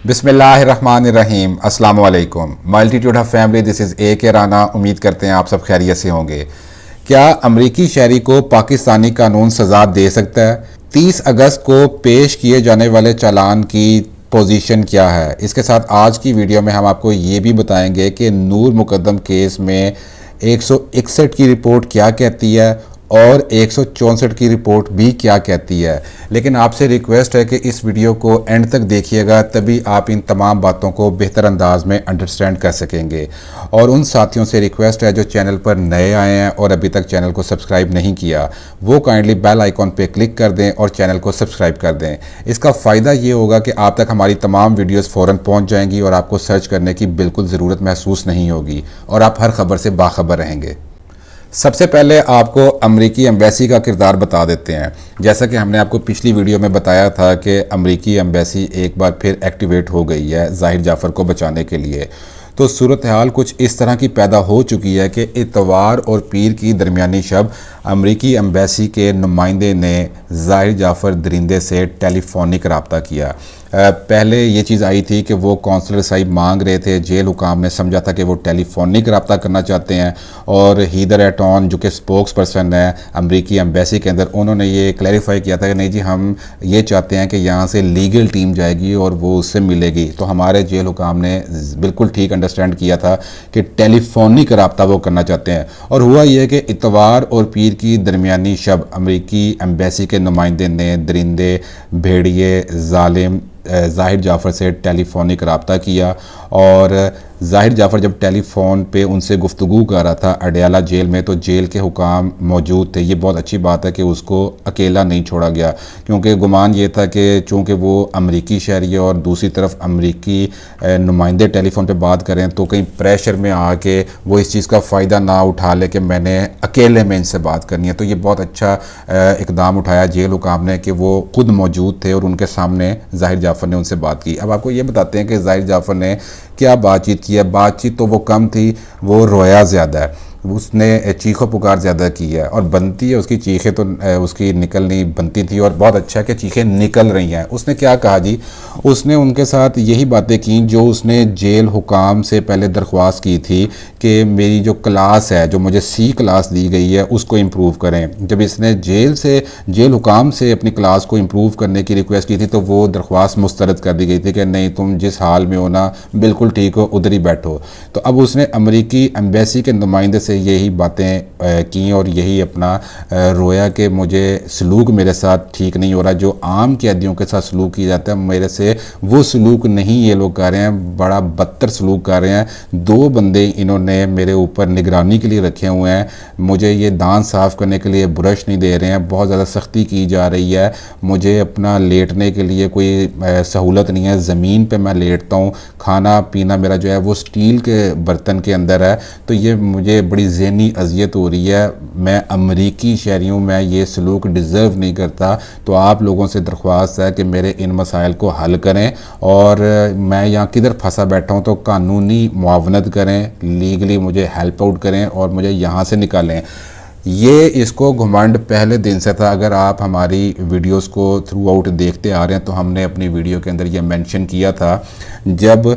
بسم اللہ الرحمن الرحیم۔ السلام علیکم ملٹیٹیوڈ آف فیملی، دس از اے کے رانا۔ امید کرتے ہیں آپ سب خیریت سے ہوں گے۔ کیا امریکی شہری کو پاکستانی قانون سزا دے سکتا ہے؟ 30 اگست کو پیش کیے جانے والے چالان کی پوزیشن کیا ہے؟ اس کے ساتھ آج کی ویڈیو میں ہم آپ کو یہ بھی بتائیں گے کہ نور مقدم کیس میں 161 کی رپورٹ کیا کہتی ہے اور 164 کی رپورٹ بھی کیا کہتی ہے۔ لیکن آپ سے ریکویسٹ ہے کہ اس ویڈیو کو اینڈ تک دیکھیے گا، تبھی آپ ان تمام باتوں کو بہتر انداز میں انڈرسٹینڈ کر سکیں گے۔ اور ان ساتھیوں سے ریکویسٹ ہے جو چینل پر نئے آئے ہیں اور ابھی تک چینل کو سبسکرائب نہیں کیا، وہ کائنڈلی بیل آئیکن پہ کلک کر دیں اور چینل کو سبسکرائب کر دیں۔ اس کا فائدہ یہ ہوگا کہ آپ تک ہماری تمام ویڈیوز فوراً پہنچ جائیں گی اور آپ کو سرچ کرنے کی بالکل ضرورت محسوس نہیں ہوگی اور آپ ہر خبر سے باخبر رہیں گے۔ سب سے پہلے آپ کو امریکی ایمبیسی کا کردار بتا دیتے ہیں۔ جیسا کہ ہم نے آپ کو پچھلی ویڈیو میں بتایا تھا کہ امریکی ایمبیسی ایک بار پھر ایکٹیویٹ ہو گئی ہے ظاہر جعفر کو بچانے کے لیے۔ تو صورتحال کچھ اس طرح کی پیدا ہو چکی ہے کہ اتوار اور پیر کی درمیانی شب امریکی ایمبیسی کے نمائندے نے ظاہر جعفر درندے سے ٹیلی فونک رابطہ کیا۔ پہلے یہ چیز آئی تھی کہ وہ کونسلر صاحب مانگ رہے تھے، جیل حکام نے سمجھا تھا کہ وہ ٹیلی فونک رابطہ کرنا چاہتے ہیں، اور ہیدر ایٹون جو کہ سپوکس پرسن ہے امریکی ایمبیسی کے اندر، انہوں نے یہ کلیریفائی کیا تھا کہ نہیں جی، ہم یہ چاہتے ہیں کہ یہاں سے لیگل ٹیم جائے گی اور وہ اس سے ملے گی۔ تو ہمارے جیل حکام نے بالکل ٹھیک انڈرسٹینڈ کیا تھا کہ ٹیلی فونک رابطہ وہ کرنا چاہتے ہیں۔ اور ہوا یہ کہ اتوار اور پیر کی درمیانی شب امریکی ایمبیسی کے نمائندے نے درندے، بھیڑیے، ظالم ظاہر جعفر سے ٹیلی فونک رابطہ کیا، اور ظاہر جعفر جب ٹیلی فون پہ ان سے گفتگو کر رہا تھا اڈیالہ جیل میں، تو جیل کے حکام موجود تھے۔ یہ بہت اچھی بات ہے کہ اس کو اکیلا نہیں چھوڑا گیا، کیونکہ گمان یہ تھا کہ چونکہ وہ امریکی شہری ہے اور دوسری طرف امریکی نمائندے ٹیلی فون پہ بات کریں تو کہیں پریشر میں آ کے وہ اس چیز کا فائدہ نہ اٹھا لے کہ میں نے اکیلے میں ان سے بات کرنی ہے۔ تو یہ بہت اچھا اقدام اٹھایا جیل حکام نے کہ وہ خود موجود تھے اور ان کے سامنے ظاہر جعفر نے ان سے بات کی۔ اب آپ کو یہ بتاتے ہیں کہ ظاہر جعفر نے کیا بات چیت کی ہے۔ بات چیت تو وہ کم تھی، وہ رویا زیادہ ہے، اس نے چیخ و پکار زیادہ کی ہے، اور بنتی ہے اس کی چیخیں تو اس کی نکلنی بنتی تھی، اور بہت اچھا کہ چیخیں نکل رہی ہیں۔ اس نے کیا کہا جی؟ اس نے ان کے ساتھ یہی باتیں کی جو اس نے جیل حکام سے پہلے درخواست کی تھی کہ میری جو کلاس ہے، جو مجھے سی کلاس دی گئی ہے، اس کو امپروو کریں۔ جب اس نے جیل حکام سے اپنی کلاس کو امپروو کرنے کی ریکویسٹ کی تھی تو وہ درخواست مسترد کر دی گئی تھی کہ نہیں، تم جس حال میں ہو نا بالکل ٹھیک ہو، ادھر ہی بیٹھو۔ تو اب اس نے امریکی ایمبیسی کے نمائندے سے یہی باتیں کی اور یہی اپنا رویا کہ مجھے سلوک میرے ساتھ ٹھیک نہیں ہو رہا، جو عام قیدیوں کے ساتھ سلوک کیا جاتا ہے میرے سے وہ سلوک نہیں یہ لوگ کر رہے ہیں، بڑا بدتر سلوک کر رہے ہیں۔ 2 بندے انہوں نے میرے اوپر نگرانی کے لیے رکھے ہوئے ہیں، مجھے یہ دانت صاف کرنے کے لیے برش نہیں دے رہے ہیں، بہت زیادہ سختی کی جا رہی ہے، مجھے اپنا لیٹنے کے لیے کوئی سہولت نہیں ہے، زمین پہ میں لیٹتا ہوں، کھانا پینا میرا جو ہے وہ سٹیل کے برتن کے اندر ہے، تو یہ مجھے بڑی ذہنی اذیت ہو رہی ہے، میں امریکی شہری ہوں، میں یہ سلوک ڈیزرو نہیں کرتا۔ تو آپ لوگوں سے درخواست ہے کہ میرے ان مسائل کو حل کریں، اور میں یہاں کدھر پھنسا بیٹھا ہوں تو قانونی معاونت کریں، لیگلی مجھے ہیلپ آؤٹ کریں اور مجھے یہاں سے نکالیں۔ یہ اس کو گھمنڈ پہلے دن سے تھا۔ اگر آپ ہماری ویڈیوز کو تھرو آؤٹ دیکھتے آ رہے ہیں تو ہم نے اپنی ویڈیو کے اندر یہ مینشن کیا تھا، جب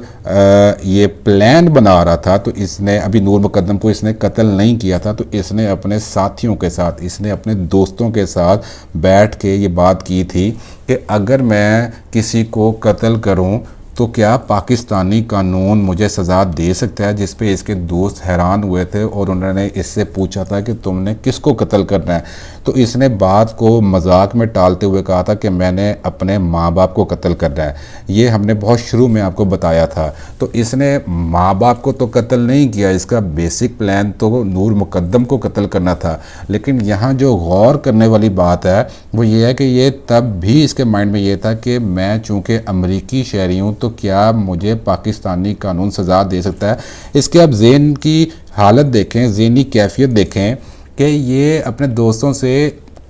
یہ پلان بنا رہا تھا تو اس نے ابھی نور مقدم کو اس نے قتل نہیں کیا تھا، تو اس نے اپنے ساتھیوں کے ساتھ، اس نے اپنے دوستوں کے ساتھ بیٹھ کے یہ بات کی تھی کہ اگر میں کسی کو قتل کروں تو کیا پاکستانی قانون مجھے سزا دے سکتا ہے؟ جس پہ اس کے دوست حیران ہوئے تھے اور انہوں نے اس سے پوچھا تھا کہ تم نے کس کو قتل کرنا ہے؟ تو اس نے بات کو مذاق میں ٹالتے ہوئے کہا تھا کہ میں نے اپنے ماں باپ کو قتل کرنا ہے۔ یہ ہم نے بہت شروع میں آپ کو بتایا تھا۔ تو اس نے ماں باپ کو تو قتل نہیں کیا، اس کا بیسک پلان تو نور مقدم کو قتل کرنا تھا۔ لیکن یہاں جو غور کرنے والی بات ہے وہ یہ ہے کہ یہ تب بھی اس کے مائنڈ میں یہ تھا کہ میں چونکہ امریکی شہری ہوں تو کیا مجھے پاکستانی قانون سزا دے سکتا ہے؟ اس کے اب ذہن کی حالت دیکھیں، ذہنی کیفیت دیکھیں کہ یہ اپنے دوستوں سے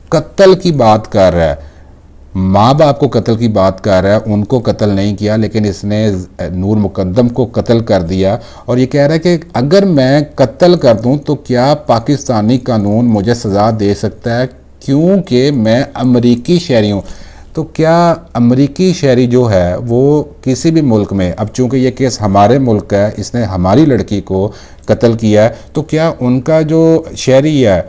قتل کی بات کر رہا ہے، ماں باپ کو قتل کی بات کر رہا ہے، ان کو قتل نہیں کیا لیکن اس نے نور مقدم کو قتل کر دیا، اور یہ کہہ رہا ہے کہ اگر میں قتل کر دوں تو کیا پاکستانی قانون مجھے سزا دے سکتا ہے کیونکہ میں امریکی شہری ہوں۔ تو کیا امریکی شہری جو ہے وہ کسی بھی ملک میں، اب چونکہ یہ کیس ہمارے ملک کا ہے، اس نے ہماری لڑکی کو قتل کیا ہے، تو کیا ان کا جو شہری ہے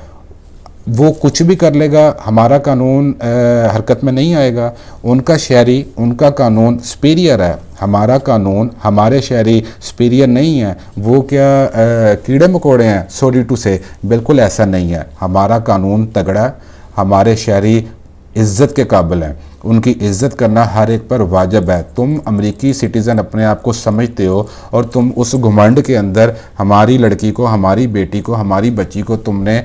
وہ کچھ بھی کر لے گا، ہمارا قانون حرکت میں نہیں آئے گا؟ ان کا شہری، ان کا قانون سپیریئر ہے، ہمارا قانون، ہمارے شہری سپیریئر نہیں ہے، وہ کیا کیڑے مکوڑے ہیں؟ سوری ٹو سے، بالکل ایسا نہیں ہے، ہمارا قانون تگڑا ہے، ہمارے شہری عزت کے قابل ہیں، ان کی عزت کرنا ہر ایک پر واجب ہے۔ تم امریکی سٹیزن اپنے آپ کو سمجھتے ہو اور تم اس گھمنڈ کے اندر ہماری لڑکی کو، ہماری بیٹی کو، ہماری بچی کو تم نے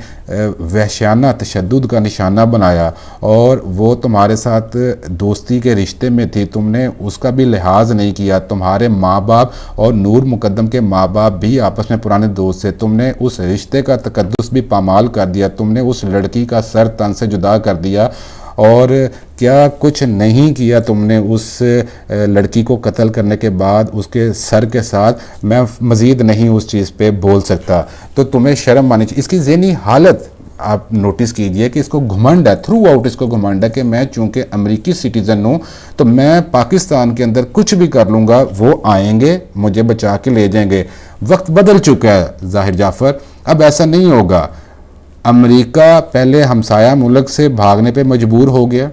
وحشیانہ تشدد کا نشانہ بنایا، اور وہ تمہارے ساتھ دوستی کے رشتے میں تھی، تم نے اس کا بھی لحاظ نہیں کیا۔ تمہارے ماں باپ اور نور مقدم کے ماں باپ بھی آپس میں پرانے دوست تھے، تم نے اس رشتے کا تقدس بھی پامال کر دیا، تم نے اس لڑکی کا سر تن سے جدا کر دیا، اور کیا کچھ نہیں کیا تم نے اس لڑکی کو قتل کرنے کے بعد اس کے سر کے ساتھ؟ میں مزید نہیں اس چیز پہ بول سکتا، تو تمہیں شرم آنی چاہیے۔ اس کی ذہنی حالت آپ نوٹس کیجئے کہ اس کو گھمنڈ ہے، تھرو آؤٹ اس کو گھمنڈ ہے کہ میں چونکہ امریکی سٹیزن ہوں تو میں پاکستان کے اندر کچھ بھی کر لوں گا، وہ آئیں گے مجھے بچا کے لے جائیں گے۔ وقت بدل چکا ہے ظاہر جعفر، اب ایسا نہیں ہوگا۔ امریکہ پہلے ہمسایہ ملک سے بھاگنے پہ مجبور ہو گیا،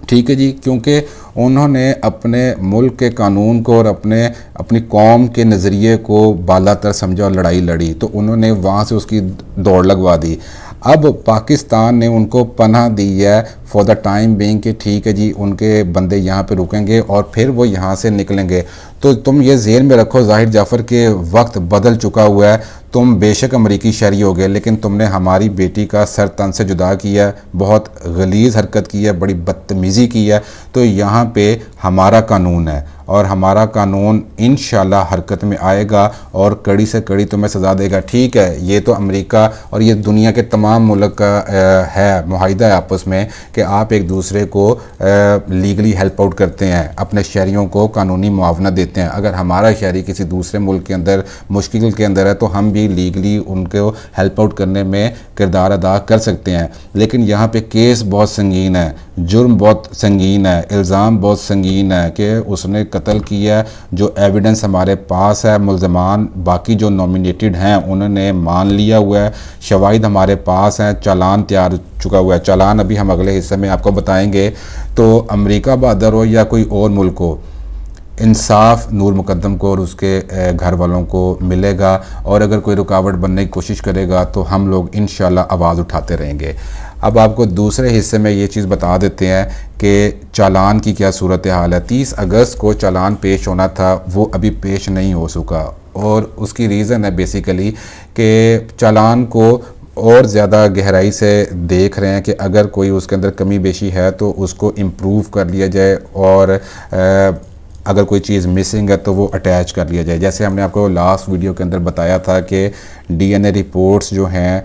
ٹھیک ہے جی، کیونکہ انہوں نے اپنے ملک کے قانون کو اور اپنی قوم کے نظریے کو بالا تر سمجھا اور لڑائی لڑی، تو انہوں نے وہاں سے اس کی دوڑ لگوا دی۔ اب پاکستان نے ان کو پناہ دی ہے فار دا ٹائم بینگ کہ ٹھیک ہے جی ان کے بندے یہاں پہ رکیں گے اور پھر وہ یہاں سے نکلیں گے۔ تو تم یہ ذہن میں رکھو ظاہر جعفر کہ وقت بدل چکا ہوا ہے، تم بے شک امریکی شہری ہو گئے لیکن تم نے ہماری بیٹی کا سر تن سے جدا کیا ہے، بہت غلیظ حرکت کی ہے، بڑی بدتمیزی کی ہے، تو یہاں پہ ہمارا قانون ہے اور ہمارا قانون انشاءاللہ حرکت میں آئے گا اور کڑی سے کڑی تمہیں سزا دے گا۔ ٹھیک ہے، یہ تو امریکہ اور یہ دنیا کے تمام ملک کا ہے معاہدہ ہے آپس میں کہ آپ ایک دوسرے کو لیگلی ہیلپ آؤٹ کرتے ہیں، اپنے شہریوں کو قانونی معاونت دیتے ہیں۔ اگر ہمارا شہری کسی دوسرے ملک کے اندر مشکل کے اندر ہے تو ہم بھی لیگلی ان کو ہیلپ آؤٹ کرنے میں کردار ادا کر سکتے ہیں، لیکن یہاں پہ کیس بہت سنگین ہے، جرم بہت سنگین ہے، الزام بہت سنگین ہے کہ اس نے قتل کیا ہے۔ جو ایویڈنس ہمارے پاس ہے، ملزمان باقی جو نومینیٹڈ ہیں انہوں نے مان لیا ہوا ہے، شواہد ہمارے پاس ہیں، چالان تیار چکا ہوا ہے، چالان ابھی ہم اگلے حصے میں آپ کو بتائیں گے۔ تو امریکہ بہادر ہو یا کوئی اور ملک ہو، انصاف نور مقدم کو اور اس کے گھر والوں کو ملے گا، اور اگر کوئی رکاوٹ بننے کی کوشش کرے گا تو ہم لوگ انشاءاللہ آواز اٹھاتے رہیں گے۔ اب آپ کو دوسرے حصے میں یہ چیز بتا دیتے ہیں کہ چالان کی کیا صورتحال ہے۔ 30 اگست کو چالان پیش ہونا تھا، وہ ابھی پیش نہیں ہو سکا، اور اس کی ریزن ہے بیسیکلی کہ چالان کو اور زیادہ گہرائی سے دیکھ رہے ہیں کہ اگر کوئی اس کے اندر کمی بیشی ہے تو اس کو امپروو کر لیا جائے، اور اگر کوئی چیز مسنگ ہے تو وہ اٹیچ کر لیا جائے۔ جیسے ہم نے آپ کو لاسٹ ویڈیو کے اندر بتایا تھا کہ ڈی این اے رپورٹس جو ہیں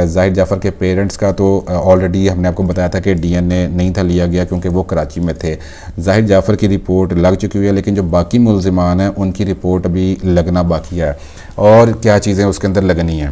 ظاہر جعفر کے پیرنٹس کا، تو آلریڈی ہم نے آپ کو بتایا تھا کہ ڈی این اے نہیں تھا لیا گیا کیونکہ وہ کراچی میں تھے۔ ظاہر جعفر کی رپورٹ لگ چکی ہوئی ہے، لیکن جو باقی ملزمان ہیں ان کی رپورٹ ابھی لگنا باقی ہے، اور کیا چیزیں اس کے اندر لگنی ہیں۔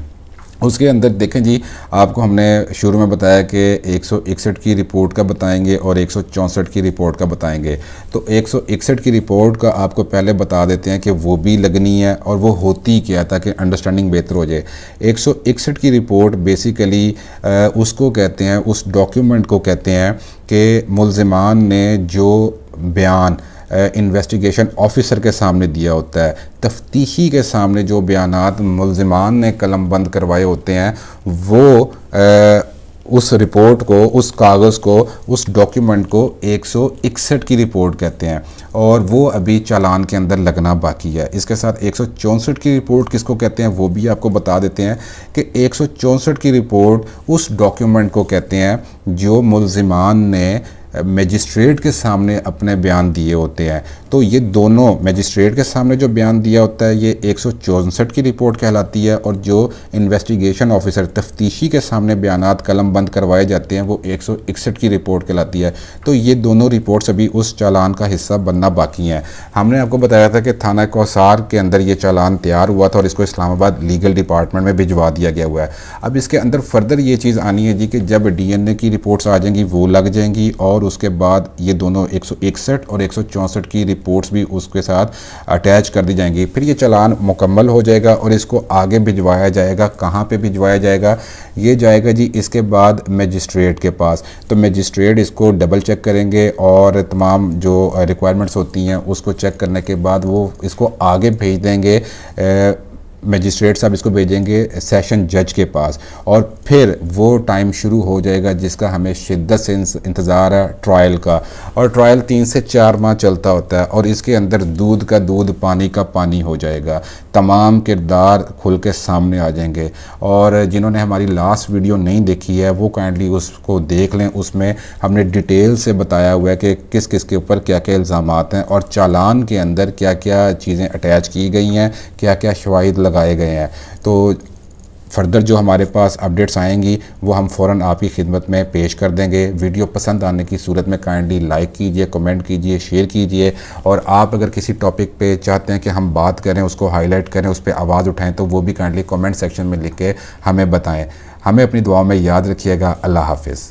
اس کے اندر دیکھیں جی، آپ کو ہم نے شروع میں بتایا کہ 161 کی رپورٹ کا بتائیں گے اور 164 کی رپورٹ کا بتائیں گے، تو 161 کی رپورٹ کا آپ کو پہلے بتا دیتے ہیں کہ وہ بھی لگنی ہے اور وہ ہوتی کیا، تاکہ انڈرسٹینڈنگ بہتر ہو جائے۔ 161 کی رپورٹ بیسیکلی اس کو کہتے ہیں، اس ڈاکیومنٹ کو کہتے ہیں کہ ملزمان نے جو بیان انویسٹیگیشن آفیسر کے سامنے دیا ہوتا ہے، تفتیشی کے سامنے جو بیانات ملزمان نے قلم بند کروائے ہوتے ہیں، وہ اس رپورٹ کو، اس کاغذ کو، اس ڈاکیومنٹ کو 161 کی رپورٹ کہتے ہیں، اور وہ ابھی چالان کے اندر لگنا باقی ہے۔ اس کے ساتھ 164 کی رپورٹ کس کو کہتے ہیں وہ بھی آپ کو بتا دیتے ہیں کہ 164 کی رپورٹ اس ڈاکیومنٹ کو کہتے ہیں جو ملزمان نے میجسٹریٹ کے سامنے اپنے بیان دیے ہوتے ہیں۔ تو یہ دونوں میجسٹریٹ کے سامنے جو بیان دیا ہوتا ہے یہ 164 کی رپورٹ کہلاتی ہے، اور جو انویسٹیگیشن آفیسر تفتیشی کے سامنے بیانات قلم بند کروائے جاتے ہیں وہ 161 کی رپورٹ کہلاتی ہے۔ تو یہ دونوں رپورٹس ابھی اس چالان کا حصہ بننا باقی ہیں۔ ہم نے آپ کو بتایا تھا کہ تھانہ کوثر کے اندر یہ چالان تیار ہوا تھا اور اس کو اسلام آباد لیگل ڈپارٹمنٹ میں بھجوا دیا گیا ہوا ہے۔ اب اس کے اندر فردر یہ چیز آنی ہے جی کہ جب ڈی این اے کی رپورٹس آ جائیں گی وہ لگ جائیں گی، اور اور اس کے بعد یہ دونوں 161 اور 164 کی رپورٹس بھی اس کے ساتھ اٹیچ کر دی جائیں گی. پھر یہ چلان مکمل ہو جائے گا اور اس کو آگے بھجوایا جائے گا. کہاں پہ بھجوایا جائے گا؟ یہ جائے گا جی اس کے بعد میجسٹریٹ کے پاس. تو میجسٹریٹ اس کو ڈبل چیک کریں گے اور تمام جو ریکوائرمنٹس ہوتی ہیں اس کو چیک کرنے کے بعد وہ اس کو آگے بھیج دیں گے. میجسٹریٹ صاحب اس کو بھیجیں گے سیشن جج کے پاس اور پھر وہ ٹائم شروع ہو جائے گا جس کا ہمیں شدت سے انتظار ہے ٹرائل کا. اور ٹرائل 3 سے 4 ماہ چلتا ہوتا ہے اور اس کے اندر دودھ کا دودھ پانی کا پانی ہو جائے گا. تمام کردار کھل کے سامنے آ جائیں گے. اور جنہوں نے ہماری لاسٹ ویڈیو نہیں دیکھی ہے وہ کائنڈلی اس کو دیکھ لیں. اس میں ہم نے ڈیٹیل سے بتایا ہوا ہے کہ کس کس کے اوپر کیا کیا الزامات ہیں اور چالان کے اندر کیا کیا چیزیں اٹیچ کی گئی ہیں, کیا کیا شواہد لگائے گئے ہیں. تو فردر جو ہمارے پاس اپڈیٹس آئیں گی وہ ہم فوراً آپ کی خدمت میں پیش کر دیں گے. ویڈیو پسند آنے کی صورت میں کائنڈلی لائک کیجئے, کمنٹ کیجئے, شیئر کیجئے. اور آپ اگر کسی ٹاپک پہ چاہتے ہیں کہ ہم بات کریں, اس کو ہائی لائٹ کریں, اس پہ آواز اٹھائیں تو وہ بھی کائنڈلی کمنٹ سیکشن میں لکھ کے ہمیں بتائیں. ہمیں اپنی دعاؤں میں یاد رکھیے گا. اللہ حافظ.